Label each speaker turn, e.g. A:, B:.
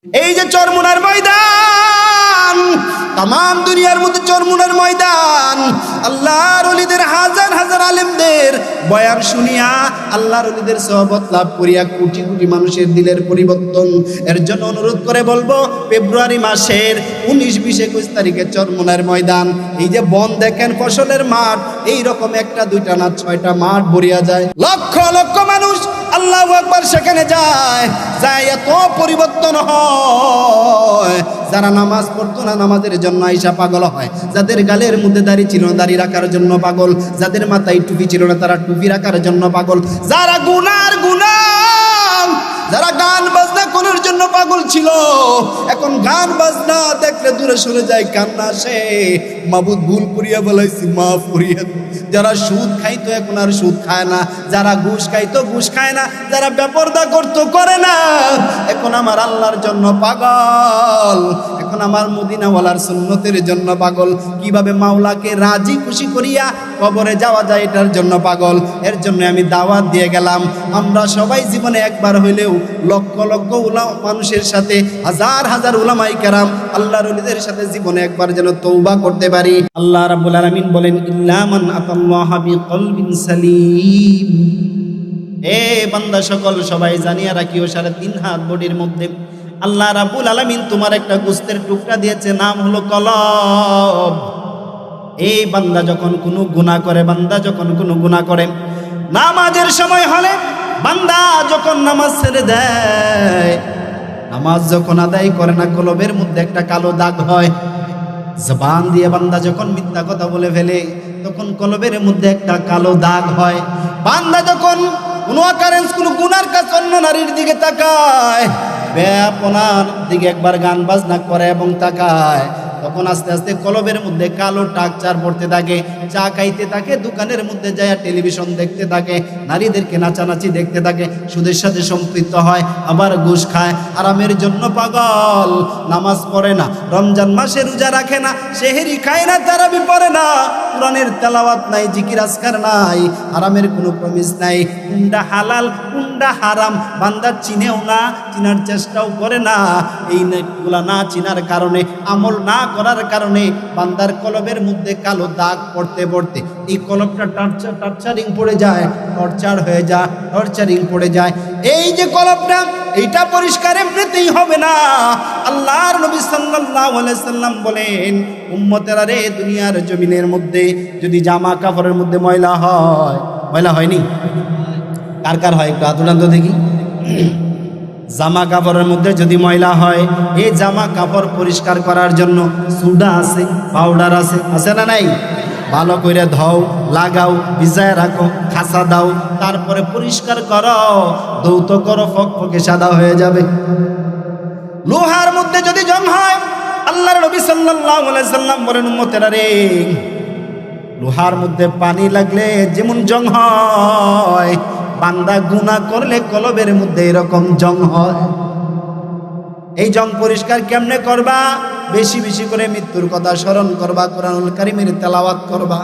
A: এই যে চরমুনার ময়দান, তাম দুনিয়ার মধ্যে চরমুনার ময়দান, আল্লাহর ওলিদের হাজার হাজার আলেমদের বয়ান শুনিয়া আল্লাহর ওলিদের সহবত লাভ করিয়া কোটি কোটি মানুষের দিলের পরিবর্তন। এর জন্য অনুরোধ করে বলবো, ফেব্রুয়ারি মাসের 19, 20, 21 তারিখে চরমুনার ময়দান, এই যে বন দেখেন ফসলের মাঠ, এইরকম 1টা 2টা না 6টা মাঠ ভরিয়া যায়, লক্ষ লক্ষ মানুষ আল্লাহু আকবার সেখানে যায়। এত পরিবর্তন হয়, যারা নামাজ পড়তো না নামাজের জন্য আইসা পাগল হয়, যাদের গালের মধ্যে দাড়ি ছিল না দাড়ি রাখার জন্য পাগল, যাদের মাথায় টুপি ছিল না তারা টুপি রাখার জন্য পাগল, যারা গুনার গুনাহ, যারা গান বাজনা করার জন্য পাগল ছিল, এখন গান বাজনা দেখলে দূরে সরে যায়, কান্না আসে, মাবুদ ভুল করিয়া বলাইছি মাফ করিয়া। যারা সুদ খাইতো এখন আর সুদ খায় না, যারা ঘুষ খাইতো ঘুষ খায় না, যারা বেপরদা করতো করে না, এখন আমার আল্লাহর জন্য পাগল, এখন আমার মদিনাওয়ালার সুন্নতের জন্য পাগল, কিভাবে মাওলাকে রাজি খুশি করিয়া কবরে যাওয়া যায় এটার জন্য পাগল। এর জন্য আমি দাওয়াত দিয়ে গেলাম, আমরা সবাই জীবনে একবার হইলেও লক্ষ লক্ষ মানুষের সাথে, হাজার হাজার উলামায়ে কেরাম আল্লাহর ওলিদের সাথে জীবনে একবার যেন তওবা করতে পারি। আল্লাহ রাব্বুল আলামিন বলেন, ইল্লা মান আতাল্লাহ বিকলবিন সালিম। এ বান্দা সকল সবাই জানিয়া রাখিও, 3.5 হাত বডির মধ্যে আল্লাহ রাব্বুল আলামিন তোমার একটা গোস্তের টুকরা দিয়েছে, নাম হলো কলব। এই বান্দা যখন কোনো গুনাহ করে, বান্দা যখন কোনো গুনাহ করে, নামাজের সময় হলে বান্দা যখন নামাজ ছেড়ে দেয়, নামাজ যখন আদায় করে না, কলবের মধ্যে একটা কালো দাগ হয়। জবান দিয়ে বান্দা যখন মিথ্যা কথা বলে ফেলে, তখন কলবের মধ্যে একটা কালো দাগ হয়। বান্দা যখন কোনো অকারেন্স, কোনো গুনার কাজ, অন্য নারীর দিকে তাকায়, বেপনার দিকে একবার গান বাজনা করে এবং তাকায়, তখন আস্তে আস্তে কলবের মধ্যে কালো টাকচার পড়তে থাকে, চা খাইতে থাকে, দোকানের মধ্যে যায় টেলিভিশন দেখতে থাকে, নারীদেরকে নাচানাচি দেখতে থাকে, সুদের সাথে সম্পৃক্ত হয়, আবার ঘুষ খায়, আরামের জন্য পাগল, নামাজ পড়ে না, রমজান মাসে রোজা রাখে না, সেহরি খায় না, তারাবি পড়ে না, কোরআনের তেলাওয়াত নাই, জিকির আজকার নাই, আরামের কোনো প্রমিস নাই, কোনটা হালাল কোনটা হারাম বান্দা চিনেও না, চিনার চেষ্টাও করে না। এইগুলা না চিনার কারণে, আমল না করার কারণে বান্দার কলবের মধ্যে কালো দাগ পড়তে পড়তে এই কলবটা টার্চারিং পড়ে যায়, টর্চার হয়ে যায়, টর্চারিং পড়ে যায়। এই যে কলবটা, এইটা পরিষ্কার এমনিতেই হবে না। আল্লাহর নবী সাল্লাল্লাহু আলাইহি সাল্লাম বলেন, উম্মতেরা রে, দুনিয়ার জমিনের মধ্যে যদি জামা কাপড়ের মধ্যে ময়লা হয়, ময়লা হয়নি? কার কার হয় একটু হাত উঠান তো দেখি। জামা কাপড়ের মধ্যে যদি ময়লা হয়, এই জামা কাপড় পরিষ্কার করার জন্য সুডা আছে, পাউডার আছে, আছে না নাই? ভালো করে ধোও, লাগাও, ভিজায় রাখো, খাসা দাও, তারপরে পরিষ্কার করো, ধৌত করো, ফকফকে সাদা হয়ে যাবে। লোহার মধ্যে যদি জং হয়, আল্লাহর নবী সাল্লাল্লাহু আলাইহি সাল্লাম বলেন, উম্মতেরা রে, লোহার মধ্যে পানি লাগলে যেমন জং হয়, বান্দা গুনাহ করলে কলবের মধ্যে এরকম জং হয়। এই জং পরিষ্কার কেমনে করবা? বেশি বেশি করে মৃত্যুর কথা স্মরণ করবা, কোরআনুল কারীমের তেলাওয়াত করবা।